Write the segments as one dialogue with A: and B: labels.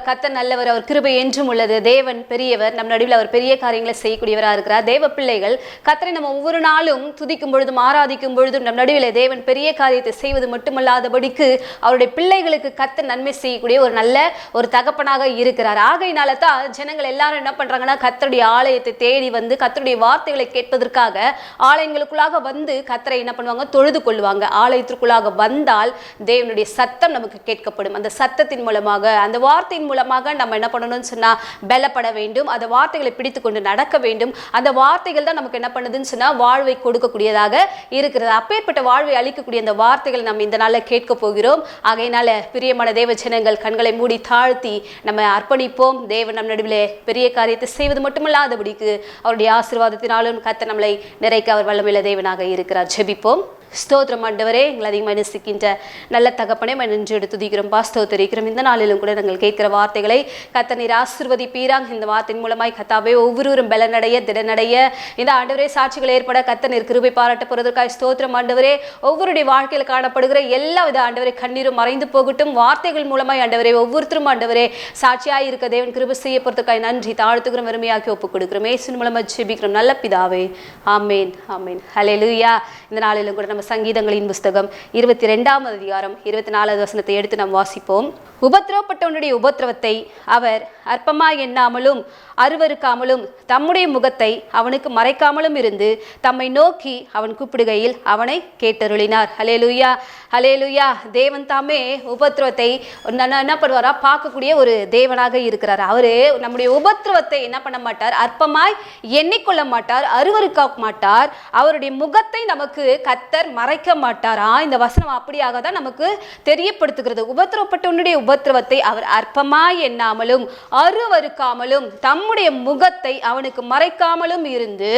A: கர்த்தர் நல்லவர், அவர் கிருபை என்றும் உள்ளது. தேவன் பெரியவர், நம் நடுவில் அவர் பெரிய காரியங்களை செய்யக்கூடியவராக இருக்கிறார். தேவ பிள்ளைகள் கர்த்தரை நம்ம ஒவ்வொரு நாளும் துதிக்கும் பொழுதும் ஆராதிக்கும் பொழுதும் நம் நடுவில் தேவன் பெரிய காரியத்தை செய்வது மட்டுமல்லாதபடிக்கு அவருடைய பிள்ளைகளுக்கு கர்த்தர் நன்மை செய்யக்கூடிய ஒரு நல்ல ஒரு தகப்பனாக இருக்கிறார். ஆகையினால தான் ஜனங்கள் எல்லாரும் என்ன பண்றாங்கன்னா, கர்த்தருடைய ஆலயத்தை தேடி வந்து கர்த்தருடைய வார்த்தைகளை கேட்பதற்காக ஆலயங்களுக்குள்ளாக வந்து கர்த்தரை என்ன பண்ணுவாங்க, தொழுது கொள்வாங்க. ஆலயத்திற்குள்ளாக வந்தால் தேவனுடைய சத்தம் நமக்கு கேட்கப்படும். அந்த சத்தத்தின் மூலமாக, அந்த வார்த்தையின் மூலமாக நம்ம என்ன பண்ணணும்னு சொன்னா பலப்பட வேண்டும். அந்த வார்த்தைகளை பிடித்து கொண்டு நடக்க வேண்டும். அந்த வார்த்தைகள் தான் நமக்கு என்ன பண்ணுதுன்னு சொன்னா வாழ்வை கொடுக்கக்கூடியதாக இருக்கிறது. அப்பேற்பட்ட வாழ்வை அளிக்கக்கூடிய அந்த வார்த்தைகளை நம்ம இந்த நாளில் கேட்க போகிறோம். ஆகையினால பிரியமான தேவ ஜனங்கள் கண்களை மூடி தாழ்த்தி நம்ம அர்ப்பணிப்போம். தேவன் நம் நடுவிலே பெரிய காரியத்தை செய்வது மட்டுமல்லாதபடிக்கு அவருடைய ஆசீர்வாதத்தினாலும் கர்த்தர் நம்மளை நிறைக்க அவர் வல்லமையுள்ள தேவனாக இருக்கிறார். ஜெபிப்போம். ஸ்தோத்திரம் ஆண்டவரே, எங்களை அதிகமாக நேசிக்கின்ற நல்ல தகப்பனே நன்றி எடுத்து துதிக்கிறோம், ஸ்தோத்திரிக்கிறோம். இந்த நாளிலும் கூட நாங்கள் கேட்கிற வார்த்தைகளை கர்த்தர் நீர் ஆசீர்வதிப்பீராக. இந்த வார்த்தையின் மூலமாய் கர்த்தாவே ஒவ்வொருவரும் பலனடைய திடனடைய இந்த ஆண்டவரே சாட்சிகள் ஏற்பட கர்த்தர் நீர் கிருபை பாராட்ட போறதற்காக ஸ்தோத்திரம் ஆண்டவரே. ஒவ்வொருடைய வாழ்க்கையில் காணப்படுகிற எல்லா வித ஆண்டவரே கண்ணீரும் மறைந்து போகட்டும். வார்த்தைகள் மூலமாய் ஆண்டவரே ஒவ்வொருத்தரும் ஆண்டவரே சாட்சியாய் இருக்க தேவன் கிருபை செய்ய போறதுக்காக நன்றி தாழ்த்துக்கிறோம், வறுமையாக்கி ஒப்புக் கொடுக்கிறோம். இயேசுவின் மூலமாக ஜெபிக்கிறோம் நல்ல பிதாவே, ஆமேன் ஆமேன். ஹல்லேலூயா. இந்த நாளிலும் கூட நம்ம சங்கீதங்களின் புஸ்தகம் 22ஆம் அதிகாரம் 24வது வசனத்தை எடுத்து நாம் வாசிப்போம். உபத்திரவப்பட்டவனுடைய உபத்திரவத்தை அவர் அற்பமாய் எண்ணாமலும் அருவருக்காமலும் தம்முடைய முகத்தை அவனுக்கு மறைக்காமலும் இருந்து தம்மை நோக்கி அவன் கூப்பிடுகையில் அவனை கேட்டருளினார். ஹல்லேலூயா ஹல்லேலூயா. தேவன் தாமே உபத்திரவத்தை என்ன பண்ணுவாரா, பார்க்கக்கூடிய ஒரு தேவனாக இருக்கிறார். அவரு நம்முடைய உபத்திரவத்தை என்ன பண்ண மாட்டார், அற்பமாய் எண்ணிக்கொள்ள மாட்டார், அருவருக்க மாட்டார். அவருடைய முகத்தை நமக்கு கர்த்தர் மறைக்க மாட்டாரா. இந்த வசனம் அப்படியாக தான் நமக்கு தெரியப்படுத்துகிறது. உபத்திரவப்பட்டவனுடைய உபத்திரவத்தை அவர் அற்பமாய் எண்ணாமலும் அருவருக்காமலும் தம்முடைய முகத்தை அவனுக்கு மறைக்காமலும் இருந்து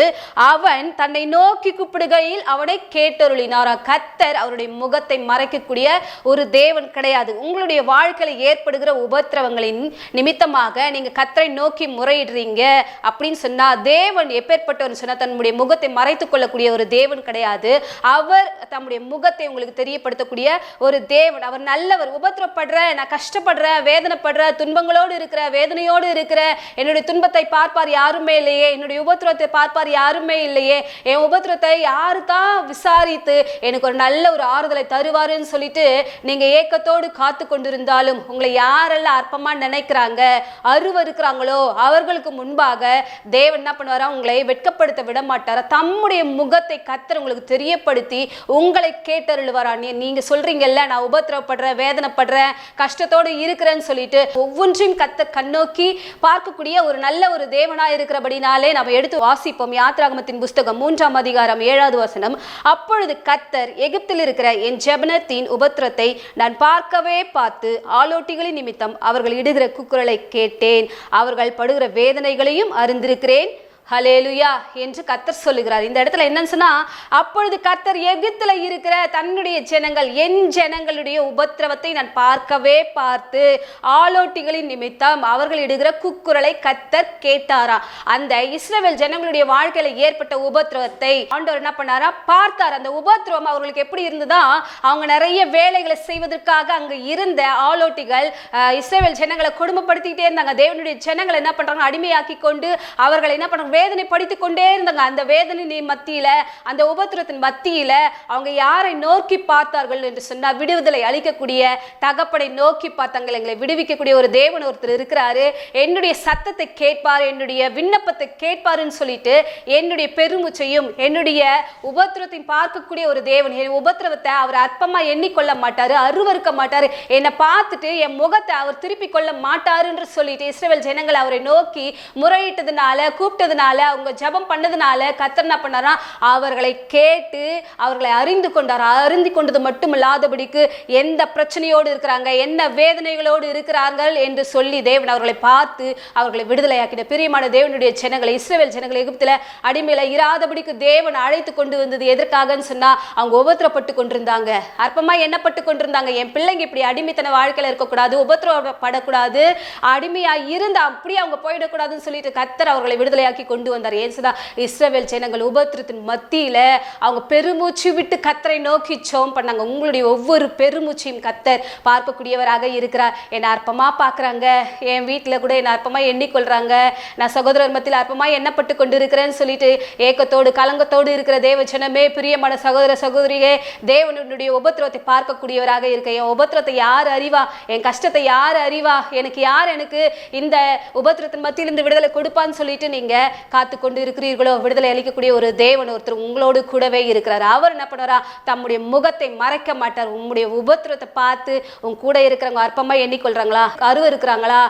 A: அவன் தன்னை நோக்கி கூப்பிடுகையில் அவனை கேட்டருளினாரா. கர்த்தர் அவருடைய முகத்தை மறைக்கக்கூடிய ஒரு தேவன் கிடையாது. உங்களுடைய வாழ்க்கையில் ஏற்படுகிற உபத்திரவங்களின் நிமித்தமாக நீங்க கர்த்தரை நோக்கி முறையிடுறீங்க அப்படின்னு சொன்னா தேவன் எப்பேற்பட்டவர் சொன்னா தன்னுடைய முகத்தை மறைத்துக் கொள்ளக்கூடிய ஒரு தேவன் கிடையாது. அவர் தம்முடைய முகத்தை உங்களுக்கு தெரியப்படுத்தக்கூடிய ஒரு தேவன். அவர் நல்லவர். உபத்திரப்படுற, நான் கஷ்டப்படுற, வேதனைப்படுற, துன்பங்களோடு இருக்கிற, வேதனையோடு இருக்கிற, என்னுடைய துன்பத்தை பார்ப்பார் யாருமே இல்லையே, என்னுடைய உபத்திரத்தை பார்ப்பார் யாருமே இல்லையே, என் உபத்திரத்தை யாரு தான் விசாரித்து எனக்கு ஒரு நல்ல ஒரு ஆறுதலை தருவாருன்னு சொல்லிட்டு நீங்க ஏக்கத்தோடு காத்து கொண்டிருந்தாலும் உங்களை யாரெல்லாம் அற்பமா நினைக்கிறாங்க, அருவருக்கிறாங்களோ அவர்களுக்கு முன்பாக தேவன் என்ன பண்ணுவாரா, உங்களை வெட்கப்படுத்த விட மாட்டாரா. தம்முடைய முகத்தை கர்த்தர் உங்களுக்கு தெரியப்படுத்தி உங்களை கேட்டருளுவாரா. நீங்க சொல்றீங்கல்ல, நான் உபத்திரப்படுறேன், வேதனைப்படுறேன், கஷ்டத்தோடு இருக்கிறேன்னு சொல்லிட்டு ஒவ்வொன்றையும் கர்த்தர் கண்ணோக்கி பார்க்கக்கூடிய ஒரு நல்ல ஒரு தேவனா இருக்கிறபடினாலே நம்ம எடுத்து வாசிப்போம். யாத்ராகமத்தின் புஸ்தகம் 3ஆம் அதிகாரம் 7வது வசனம். அப்பொழுது கர்த்தர் எகிப்தில் இருக்கிற என் ஜெபனத்தின் உபத்திரத்தை நான் பார்த்து ஆலோட்டிகளின் நிமித்தம் அவர்கள் இடுகிற கூக்குரலை கேட்டேன், அவர்கள் படுகிற வேதனைகளையும் அறிந்திருக்கிறேன். ஹல்லேலூயா என்று கர்த்தர் சொல்லுகிறார். இந்த இடத்துல என்னன்னு சொன்னா, அப்பொழுது கர்த்தர் எகிப்துல இருக்கிற தன்னுடைய ஜனங்கள், என் ஜனங்களுடைய உபத்திரவத்தை நான் பார்த்து ஆலோட்டிகளின் நிமித்தம் அவர்கள் இடுகிற கூக்குரலை கர்த்தர் கேட்டாரா. அந்த இஸ்ரவேல் ஜனங்களுடைய வாழ்க்கையில ஏற்பட்ட உபத்திரவத்தை ஆண்டவர் என்ன பண்ணாரா, பார்த்தார். அந்த உபத்திரவம் அவர்களுக்கு எப்படி இருந்ததா, அவங்க நிறைய வேலைகளை செய்வதற்காக அங்க இருந்த ஆலோட்டிகள் இஸ்ரவேல் ஜனங்களை கொடுமைப்படுத்திக்கிட்டே இருந்தாங்க. தேவனுடைய ஜனங்களை என்ன பண்றாங்க, அடிமையாக்கி கொண்டு அவர்களை என்ன பண்றாங்க, வேதனை படித்துக் கொண்டே இருந்தாங்க. அந்த வேதனை மத்தியில, அந்த உபத்திரத்தின் மத்தியில அவங்க யாரை நோக்கி பார்த்தார்கள் என்று சொன்னா, விடுதலை அளிக்கக்கூடிய தகப்பனை நோக்கி பார்த்தாங்க. எங்களை விடுவிக்கக்கூடிய ஒரு தேவன் ஒருத்தர் இருக்கிறாரு, என்னுடைய சத்தத்தை கேட்பார், என்னுடைய விண்ணப்பத்தை கேட்பாருன்னு சொல்லிட்டு என்னுடைய பெருமுச்சையும் என்னுடைய உபத்திரத்தையும் பார்க்கக்கூடிய ஒரு தேவன். என் உபத்திரவத்தை அவர் அற்பமா எண்ணிக்கொள்ள மாட்டாரு, அருவருக்க மாட்டாரு, என்னை பார்த்துட்டு என் முகத்தை அவர் திருப்பி கொள்ள மாட்டாரு என்று சொல்லிட்டு இஸ்ரவேல் ஜனங்கள் அவரை நோக்கி முறையிட்டதுனால, கூப்பிட்டதுனால, அவங்க ஜெபம் பண்ணதுனால கர்த்தர் என்ன பண்ணாரா, அவர்களை கேட்டு அவர்களை அறிந்து கொண்டார். அறிந்து கொண்டது மட்டுமில்லாதபடிக்கு எந்த பிரச்சனையோடு இருக்கிறாங்க, என்ன வேதனைகளோடு இருக்கிறார்கள் என்று சொல்லி தேவன் அவர்களை பார்த்து அவர்களை விடுதலையாக்கின. பிரியமான தேவனுடைய ஜனங்களை, இஸ்ரவேல் ஜனங்களை எகிப்தில அடிமையில இராதபடிக்கு தேவன் அழைத்து கொண்டு வந்தது எதற்காகன்னு சொன்னா, அவங்க உபத்திரப்பட்டு கொண்டிருந்தாங்க, அற்பமா எண்ணப்பட்டு கொண்டிருந்தாங்க. என் பிள்ளைங்க இப்படி அடிமைத்தன வாழ்க்கையில இருக்கக்கூடாது, உபத்திரப்படக்கூடாது, அடிமையா இருந்து அப்படியே அவங்க போயிடக்கூடாதுன்னு சொல்லிட்டு கர்த்தர் அவர்களை விடுதலையாக்கி கொண்டு வந்தார். ஏன் சொன்னா இஸ்ரவேல் ஜனங்கள் உபத்திரத்தின் மத்தியில அவங்க பெருமூச்சு விட்டு கர்த்தரை நோக்கி ஜெபம் பண்ணாங்க. உங்களுடைய ஒவ்வொரு பெருமூச்சையும் கர்த்தர் பார்க்கக்கூடியவராக இருக்கிறார். என்னை அற்பமா பார்க்குறாங்க, என் வீட்டில் கூட என்னை அற்பமா எண்ணிக்கொள்றாங்க, நான் சகோதரர் மத்தியில் அற்பமா எண்ணப்பட்டு கொண்டு இருக்கிறேன்னு சொல்லிட்டு ஏக்கத்தோடு கலங்கத்தோடு இருக்கிற தேவ ஜனமே, பிரியமான சகோதர சகோதரியே, தேவனுடைய உபத்திரவத்தை பார்க்கக்கூடியவராக இருக்க. என் உபத்திரத்தை யார் அறிவா, என் கஷ்டத்தை யார் அறிவா, எனக்கு இந்த உபத்திரத்தின் மத்தியில் இருந்து விடுதலை கொடுப்பான்னு சொல்லிட்டு நீங்க காத்து கொண்டு இருக்கிறீர்களோ, விடுதலை அளிக்கக்கூடிய ஒரு தேவன் ஒருத்தர் உங்களோடு கூடவே இருக்கிறார். அவர் என்ன பண்ணுவாரா, தம்முடைய முகத்தை மறைக்க மாட்டார். உங்களுடைய உபத்திரத்தை பார்த்து உங்க கூட இருக்கிறவங்க அற்பமா எண்ணிக்கொள்றாங்களா, கருவ இருக்கிறாங்களா,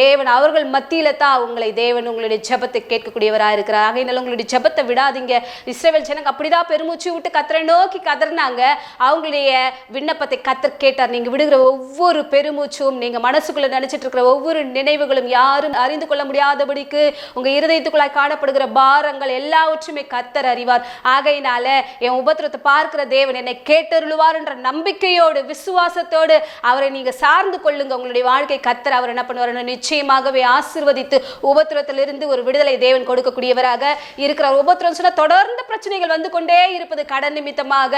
A: தேவன் அவர்கள் மத்தியில தான் தேவன் உங்களுடைய ஜெபத்தை கேட்கக்கூடியவராக இருக்கிறார். ஆகையினால உங்களுடைய ஜெபத்தை விடாதீங்க. இஸ்ரவேல் ஜனங்க அப்படிதான் பெருமூச்சு விட்டு கர்த்தரை நோக்கி கதறினாங்க. அவங்களுடைய விண்ணப்பத்தை கர்த்தர் கேட்டார். நீங்க விடுகிற ஒவ்வொரு பெருமூச்சும், நீங்க மனசுக்குள்ள நினைச்சிட்டு இருக்கிற ஒவ்வொரு நினைவுகளும் யாரும் அறிந்து கொள்ள முடியாதபடிக்கு உங்க இருதயத்துக்குள்ளாய் காணப்படுகிற பாரங்கள் எல்லாவற்றுமே கர்த்தர் அறிவார். ஆகையினால என் உபத்திரத்தை பார்க்கிற தேவன் என்னை கேட்டருளுவார் என்ற நம்பிக்கையோடு விசுவாசத்தோடு அவரை நீங்க சார்ந்து கொள்ளுங்க. உங்களுடைய வாழ்க்கை கர்த்தர் அவர் என்ன பண்ணுவார், நிச்சயமாகவே ஆசீர்வதித்து உபத்திரத்திலிருந்து ஒரு விடுதலை தேவன் கொடுக்கக்கூடியவராக இருக்கிறார். உபத்திரம் சொன்னா தொடர்ந்து பிரச்சனைகள் வந்து கொண்டே இருப்பது, கடன் நிமித்தமாக,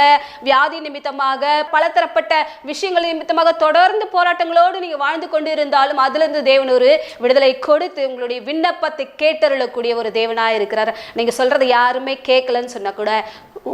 A: வியாதி நிமித்தமாக, பலதரப்பட்ட விஷயங்கள் நிமித்தமாக தொடர்ந்து போராட்டங்களோடு நீங்க வாழ்ந்து கொண்டு இருந்தாலும் அதிலிருந்து தேவன் ஒரு விடுதலை கொடுத்து உங்களுடைய விண்ணப்பத்தை கேட்டருளக்கூடிய ஒரு தேவனாக இருக்கிறார். நீங்க சொல்றதை யாருமே கேட்கலன்னு சொன்னா கூட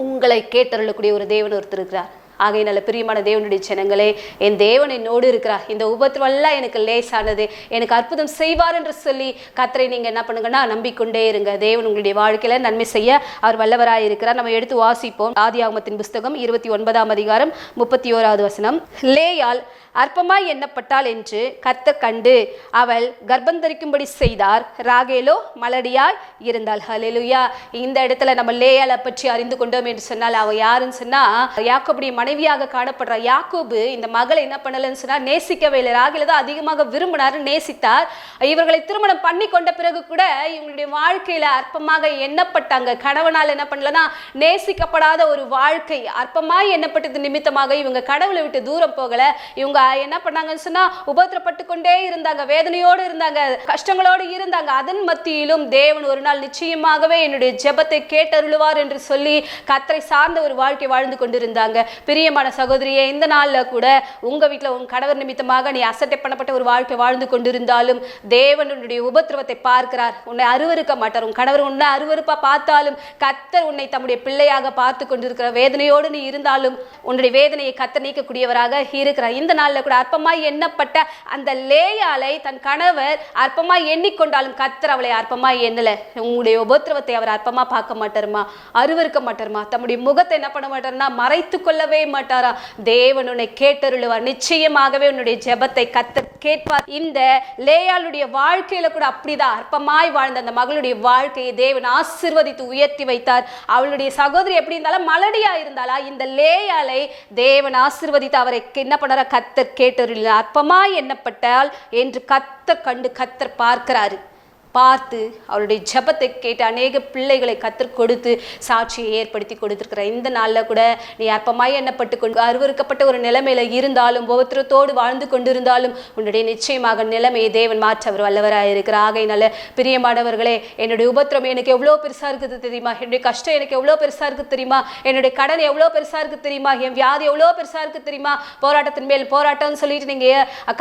A: உங்களை கேட்டருளக்கூடிய ஒரு தேவன் ஒருத்தர் இருக்கிறார். ஆகையினால பிரியமான தேவனுடைய ஜனங்களே, என் தேவன் என்னோடு இருக்கிறார், இந்த உபத்திரவெல்லாம் எனக்கு லேசானது, எனக்கு அற்புதம் செய்வார் என்று சொல்லி கர்த்தரை நீங்க என்ன பண்ணுங்கன்னா நம்பிக்கொண்டே இருங்க. தேவன் உங்களுடைய வாழ்க்கையில நன்மை செய்ய அவர் வல்லவராய் இருக்கிறார். நம்ம எடுத்து வாசிப்போம். ஆதியாகமத்தின் புஸ்தகம் 29ஆம் அதிகாரம் 31வது வசனம். லேயாள் அற்பமாய் எண்ணப்பட்டாள் என்று கர்த்தர் கண்டு அவள் கர்ப்பந்தரிக்கும்படி செய்தார், ராகேலோ மலடியாய் இருந்தாள். ஹல்லேலூயா. இந்த இடத்துல நம்ம லேயாளை பற்றி அறிந்து கொண்டோம் என்று சொன்னால் அவ யாருன்னு சொன்னா யாக்கோபுடைய மனைவியாக காணப்படுற. யாக்கோபு இந்த மகளை என்ன பண்ணலன்னு சொன்னா நேசிக்கவே இல்லை. ராகேலை தான் அதிகமாக விரும்பினார், நேசித்தார். இவர்களை திருமணம் பண்ணி கொண்ட பிறகு கூட இவங்களுடைய வாழ்க்கையில அற்பமாக எண்ணப்பட்டாங்க. கணவனால் என்ன பண்ணலன்னா நேசிக்கப்படாத ஒரு வாழ்க்கை அற்பமாய் எண்ணப்பட்டது நிமித்தமாக இவங்க கடவுளை விட்டு தூரம் போகல. இவங்க என்ன பண்ணாங்கன்னு சொன்னா உபத்திரப்பட்டு கொண்டே இருந்தாங்க, வேதனையோடு இருந்தாங்க, கஷ்டங்களோடு இருந்தாங்க. அதன் மத்தியிலும் தேவன் ஒரு நாள் நிச்சயமாகவே என்னுடைய ஜெபத்தை கேட்டருளுவார் என்று சொல்லி கர்த்தரை சார்ந்த ஒரு வாழ்க்கை வாழ்ந்து கொண்டிருந்தாங்க. பிரியமான சகோதரியே, இந்த நாள்ல கூட உங்க வீட்டுல உங்க கணவர் நிமித்தமாக நீ அசட்டை பண்ணப்பட்ட ஒரு வாழ்க்கை வாழ்ந்து கொண்டிருந்தாலும் தேவன் உன்னுடைய உபத்திரவத்தை பார்க்கிறார். உன்னை அருவருக்க மாட்டார். உன் கணவர் உன்னை அருவருப்பா பார்த்தாலும் கர்த்தர் உன்னை தம்முடைய பிள்ளையாக பார்த்து கொண்டிருக்கிற. வேதனையோடு நீ இருந்தாலும் உன்னுடைய வேதனையை கர்த்தர் நீக்கக்கூடியவராக இருக்கிறார். இந்த நாள்ல கூட அற்பமாய் எண்ணப்பட்ட அந்த லேயாளை தன் கணவர் அற்பமாய் எண்ணிக்கொண்டாலும் கர்த்தர் அவளை அற்பமாய் எண்ணல. உங்களுடைய உபத்திரவத்தை அவர் அற்பமா பார்க்க மாட்டாருமா, அருவருக்க மாட்டாருமா, தம்முடைய முகத்தை என்ன பண்ண மாட்டாருன்னா மறைத்து கொள்ளவே மாட்டாரா. தேவன் உன்னை கேட்டருளுவார். நிச்சயமாகவே உன்னுடைய ஜெபத்தை கர்த்தர் கேட்பார். இந்த லேயாளுடைய வாழ்க்கையில கூட அப்படிதான் அற்பமாய் வாழ்ந்த அந்த மகளுடைய வாழ்க்கையை தேவன் ஆசீர்வதித்து உயர்த்தி வைத்தார். அவளுடைய சகோதரி எப்படி இருந்தாலும் மலடியா இருந்தாலா, இந்த லேயாளை தேவன் ஆசீர்வதித்து அவரை என்ன பண்ணார கர்த்தர் கேட்டருள். அற்பமாய் எண்ணப்பட்டால் என்று கர்த்தர் கண்டு கர்த்தர் பார்க்கிறாரு. பார்த்து அவருடைய ஜெபத்தை கேட்டு அநேக பிள்ளைகளை கர்த்தர் கொடுத்து சாட்சியை ஏற்படுத்தி கொடுத்திருக்கிறார். இந்த நாளில் கூட நீ அற்பமாய் எண்ணப்பட்டு கொண்டு அருவருக்கப்பட்ட ஒரு நிலைமையில இருந்தாலும் உபத்திரத்தோடு வாழ்ந்து கொண்டிருந்தாலும் உன்னுடைய நிச்சயமாக நிலைமையை தேவன் மாற்ற அவர் வல்லவராக இருக்கிறார். ஆகையினால பிரியமானவர்களே, என்னுடைய உபத்திரம் எனக்கு எவ்வளோ பெருசா இருக்குது தெரியுமா, என்னுடைய கஷ்டம் எனக்கு எவ்வளோ பெருசா இருக்கு தெரியுமா, என்னுடைய கடன் எவ்வளோ பெருசா இருக்கு தெரியுமா, என் வியாதி எவ்வளோ பெருசா இருக்கு தெரியுமா, போராட்டத்தின் மேல் போராட்டம்னு சொல்லிட்டு நீங்க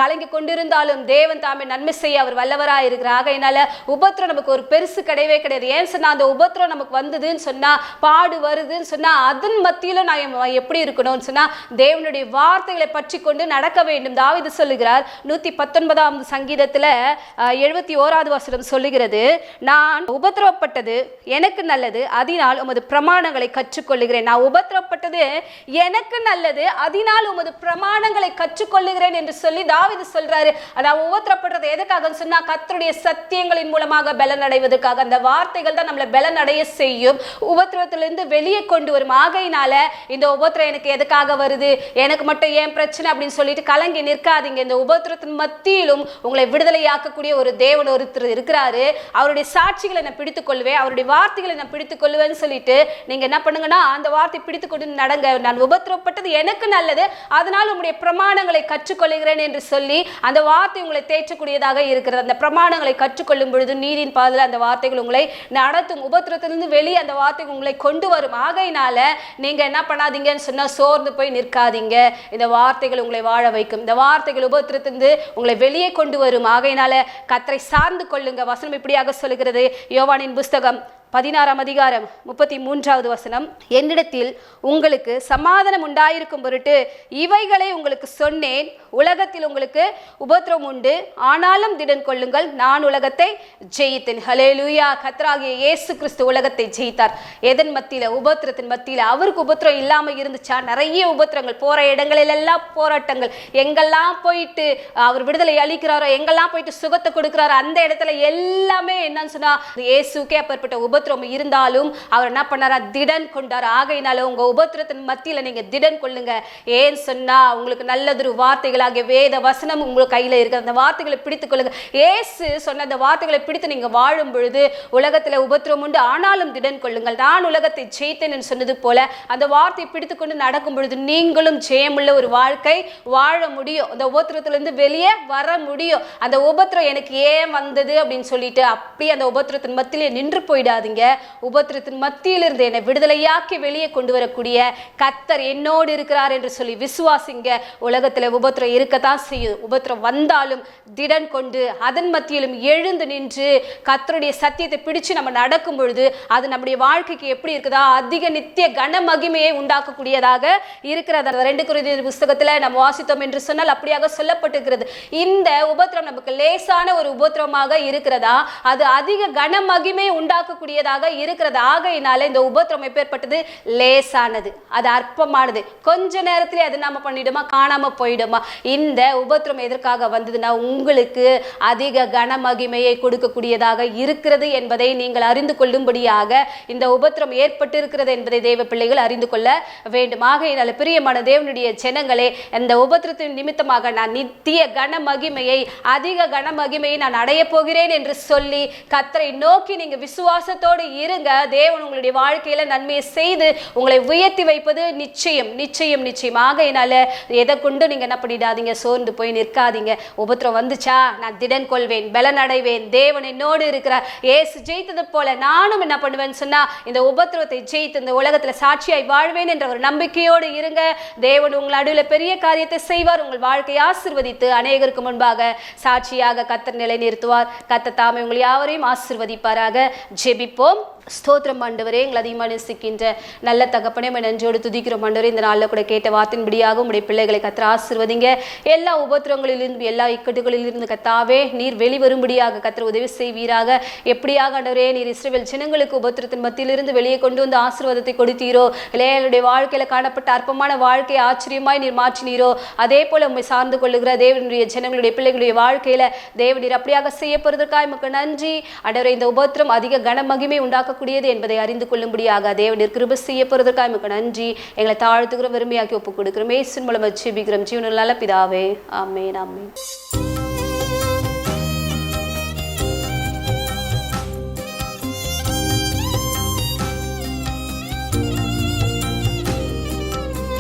A: கலங்கி கொண்டிருந்தாலும் தேவன் தாமே நன்மை செய்ய அவர் வல்லவராக இருக்கிறார். ஆகையினால உபத்திரம் நமக்கு ஒரு பெருசு கிடையவே கிடையாது. ஏன் சொன்னா அந்த உபத்திரம் நமக்கு வந்ததுன்னு சொன்னா, பாடு வருதுன்னு சொன்னா அதன் மத்தியில நான் எப்படி இருக்கணும்னு சொன்னா தேவனுடைய வார்த்தைகளை பற்றி கொண்டு நடக்க வேண்டும். தாவீது சொல்லுகிறார் 119ஆம் சங்கீதத்துல 71வது வசனம் சொல்லுகிறது, நான் உபத்திரவப்பட்டது எனக்கு நல்லது, அதனால் உமது பிரமாணங்களை கற்றுக்கொள்ளுகிறேன். நான் உபத்திரவப்பட்டது எனக்கு நல்லது, அதனால் உமது பிரமாணங்களை கற்றுக்கொள்ளுகிறேன் என்று சொல்லி தாவீது சொல்றாரு. அதாவது உபத்திரப்பட்டது எதுக்காக சொன்னா கர்த்தருடைய சத்தியங்களின் மூலமாக பலன் அடைவதற்காக. அந்த வார்த்தைகள் தான் நம்மளை பலன் அடைய செய்யும், உபத்திரத்திலிருந்து வெளியே கொண்டு வரும். ஆகையினால இந்த உபத்திரம் எனக்கு எதுக்காக வருது, எனக்கு மட்டும் ஏன் பிரச்சனை அப்படின்னு சொல்லிட்டு கலங்கி நிற்காதீங்க. இந்த உபத்திரத்தின் மத்தியிலும் உங்களை விடுதலையாக்கக்கூடிய ஒரு தேவன் ஒருத்தர் இருக்கிறாரு. அவருடைய சாட்சிகளை நான் பிடித்துக் கொள்வேன், அவருடைய வார்த்தைகளை நான் பிடித்துக் கொள்வேன்னு சொல்லிட்டு நீங்க என்ன பண்ணுங்கன்னா அந்த வார்த்தை பிடித்துக் கொண்டு நடங்க. நான் உபத்திரப்பட்டது எனக்கு நல்லது, அதனால் உங்களுடைய பிரமாணங்களை கற்றுக்கொள்கிறேன் என்று சொல்லி அந்த வார்த்தை உங்களை தேற்றக்கூடியதாக இருக்கிறது. அந்த பிரமாணங்களை கற்றுக்கொள்ளும் பொழுது பொழுது நீதியின் பாதையில் அந்த வார்த்தைகள் உங்களை நடத்தும். உபத்திரத்திலிருந்து வெளியே அந்த வார்த்தைகள் உங்களை கொண்டு வரும். ஆகையினால நீங்க என்ன பண்ணாதீங்கன்னு சொன்னா சோர்ந்து போய் நிற்காதீங்க. இந்த வார்த்தைகள் உங்களை வாழ வைக்கும். இந்த வார்த்தைகள் உபத்திரத்திலிருந்து உங்களை வெளியே கொண்டு வரும். ஆகையினால கர்த்தரை சார்ந்து கொள்ளுங்க. வசனம் இப்படியாக சொல்லுகிறது. யோவானின் புஸ்தகம் 16ஆம் அதிகாரம் 33வது வசனம், என்னிடத்தில் உங்களுக்கு சமாதானம் உண்டாயிருக்கும் பொருட்டு இவைகளை உங்களுக்கு சொன்னேன். உலகத்தில் உங்களுக்கு உபத்திரம் உண்டு, ஆனாலும் திடன் கொள்ளுங்கள், நான் உலகத்தை ஜெயித்தேன். ஹல்லேலூயா. கர்த்தராகிய இயேசு கிறிஸ்து உலகத்தை ஜெயித்தார். எதன் மத்தியில? உபத்திரத்தின் மத்தியில. அவருக்கு உபத்திரம் இல்லாம இருந்துச்சா? நிறைய உபத்திரங்கள், போற இடங்களில் எல்லாம் போராட்டங்கள். எங்கெல்லாம் போயிட்டு அவர் விடுதலை அளிக்கிறாரோ, எங்கெல்லாம் போயிட்டு சுகத்தை கொடுக்கிறாரோ, அந்த இடத்துல எல்லாமே என்னன்னு சொன்னா இயேசுக்கே அப்பேற்பட்ட உபத்திரம் இருந்தாலும் அவர் என்ன பண்ணாரா? திடன் கொண்டார். ஆகையினால உங்க உபத்திரத்தின் மத்தியில நீங்க திடன் கொள்ளுங்க. ஏன் சொன்னா உங்களுக்கு நல்லதொரு வார்த்தைகளாகிய வேத வசனம் உங்க கையில இருக்கு. அந்த வார்த்தைகளை பிடித்துக் கொள்ளுங்க. இயேசு சொன்ன அந்த வார்த்தைகளை பிடித்து நீங்க வாழும் பொழுது உலகத்துல உபத்திரம் உண்டு, ஆனாலும் திடன் கொள்ளுங்கள், நான் உலகத்தை ஜெயித்தேன் என்று சொன்னது போல அந்த வார்த்தையை பிடித்துக் கொண்டு நடக்கும் பொழுது நீங்களும் ஜெயமுள்ள ஒரு வாழ்க்கை வாழ முடியும். அந்த உபத்திரத்திலிருந்து வெளியே வர முடியும். அந்த உபத்திரம் எனக்கு ஏன் வந்தது அப்படின்னு சொல்லிட்டு அப்படியே அந்த உபத்திரத்தின் மத்தியிலே நின்று போயிடாதீங்க. உபத்திரத்தின் மத்தியிலிருந்து என்னை விடுதலையாக்கி வெளியே கொண்டு வரக்கூடிய கர்த்தர் என்னோடு இருக்கிறார் என்று சொல்லி விசுவாசிங்க. உலகத்துல உபத்திரம் இருக்கத்தான் செய்யும். உபத்திரம் வந்தாலும் திடன் கொண்டு அதன் மத்தியிலும் எழுந்து நின்று கர்த்தருடைய சத்தியத்தை பிடிச்சு நம்ம நடக்கும் பொழுது அது நம்முடைய வாழ்க்கைக்கு எப்படி இருக்குதா? அதிக நித்திய கன மகிமையை உண்டாக்கக்கூடியதாக இருக்கிறது. 2 கொரிந்தியர் புஸ்தகத்துல நம்ம வாசித்தோம் என்று சொன்னால் அப்படியாக சொல்லப்பட்டிருக்கிறது. இந்த உபத்திரம் நமக்கு லேசான ஒரு உபத்திரமாக இருக்கிறதா? அது அதிக கன மகிமை உண்டாக்கக்கூடிய இருக்கிறது. ஆகையினால இந்த உபத்திரம் எப்பேற்பட்டது? லேசானது, அது அற்பமானது. கொஞ்ச நேரத்திலே அது நாம பண்ணிடுமா? காணாம போயிடுமா? இந்த உபத்திரம் எதற்காக வந்ததுன்னா உங்களுக்கு அதிக கன மகிமையை கொடுக்கக்கூடியதாக இருக்கிறது என்பதை நீங்கள் அறிந்து கொள்ளும்படியாக இந்த உபத்திரம் ஏற்பட்டு இருக்கிறது என்பதை தேவ பிள்ளைகள் அறிந்து கொள்ள வேண்டும். ஆகையினால பிரியமான தேவனுடைய ஜனங்களே, இந்த உபத்திரத்தின் நிமித்தமாக நான் நித்திய கன மகிமையை, அதிக கன மகிமையை நான் அடைய போகிறேன் என்று சொல்லி கர்த்தரை நோக்கி நீங்க விசுவாசத்தோடு இருங்க. தேவன் உங்களுடைய வாழ்க்கையில நன்மையை செய்து உங்களை உயர்த்தி வைப்பது நிச்சயம் நிச்சயம் நிச்சயம். ஆகையினால எதை கொண்டு நீங்க என்ன பண்ணிடாதீங்க? சோர்ந்து போய் நிற்காதீங்க. உபத்திரம் வந்துச்சா? நான் திடன் கொள்வேன், பலன் அடைவேன், தேவன் என்னோடு இருக்கிறார். இயேசு ஜெயித்தது போல நானும் என்ன பண்ணுவேன்னு சொன்னா இந்த உபத்திரத்தை ஜெயித்து இந்த உலகத்துல சாட்சியாய் வாழ்வேன் என்ற ஒரு நம்பிக்கையோடு இருங்க. தேவன் உங்கள் நடுவில் பெரிய காரியத்தை செய்வார். உங்கள் வாழ்க்கையை ஆசீர்வதித்து அநேகருக்கு முன்பாக சாட்சியாக கர்த்தர் நிலை நிறுத்துவார். கர்த்தர் தாமே உங்கள் யாவரையும் ஆசீர்வதிப்பாராக. ஜெபிப்போம். ஸ்தோத்திரம் ஆண்டவரே, எங்களை அதிகமாக நேசிக்கின்ற நல்ல தகப்பனே, நன்றியோடு துதிக்கிறோம் ஆண்டவரே. இந்த நாளில் கூட கேட்ட வார்த்தையின்படியாக உடைய பிள்ளைகளை கர்த்தர் ஆசீர்வதிங்க. எல்லா உபத்திரங்களிலிருந்து, எல்லா இக்கட்டுகளிலிருந்து கர்த்தாவே நீர் வெளிவரும்படியாக கர்த்தர் உதவி செய்வீராக. எப்படியாக ஆண்டவரே நீர் இஸ்ரவேல் ஜனங்களுக்கு உபத்திரத்தின் மத்தியிலிருந்து வெளியே கொண்டு வந்து ஆசீர்வாதத்தை கொடுத்தீரோ, இளையருடைய வாழ்க்கையில காணப்பட்ட அற்பமான வாழ்க்கையை ஆச்சரியமாய் நீர் மாற்றினீரோ, அதே போல உண்மை சார்ந்து கொள்ளுகிற தேவனுடைய ஜனங்களுடைய பிள்ளைகளுடைய வாழ்க்கையில தேவன் நீர் அப்படியாக செய்யப்படுவதற்காக உமக்கு நன்றி ஆண்டவரே. இந்த உபத்திரம் அதிக கன மகிமை உண்டாக்க கூடியது என்பதை அறிந்து கொள்ளும்படியாக தேவன் கிருபை செய்யப்படுவதற்காக உமக்கு நன்றி. எங்களை தாழ்த்துகிற வெறுமையாக்கி ஒப்புக் கொடுக்கிறோம். இயேசுவின் மூலம் ஜெபிக்கிறோம் ஜீவனுள்ள நல்ல பிதாவே. ஆமென் ஆமென்.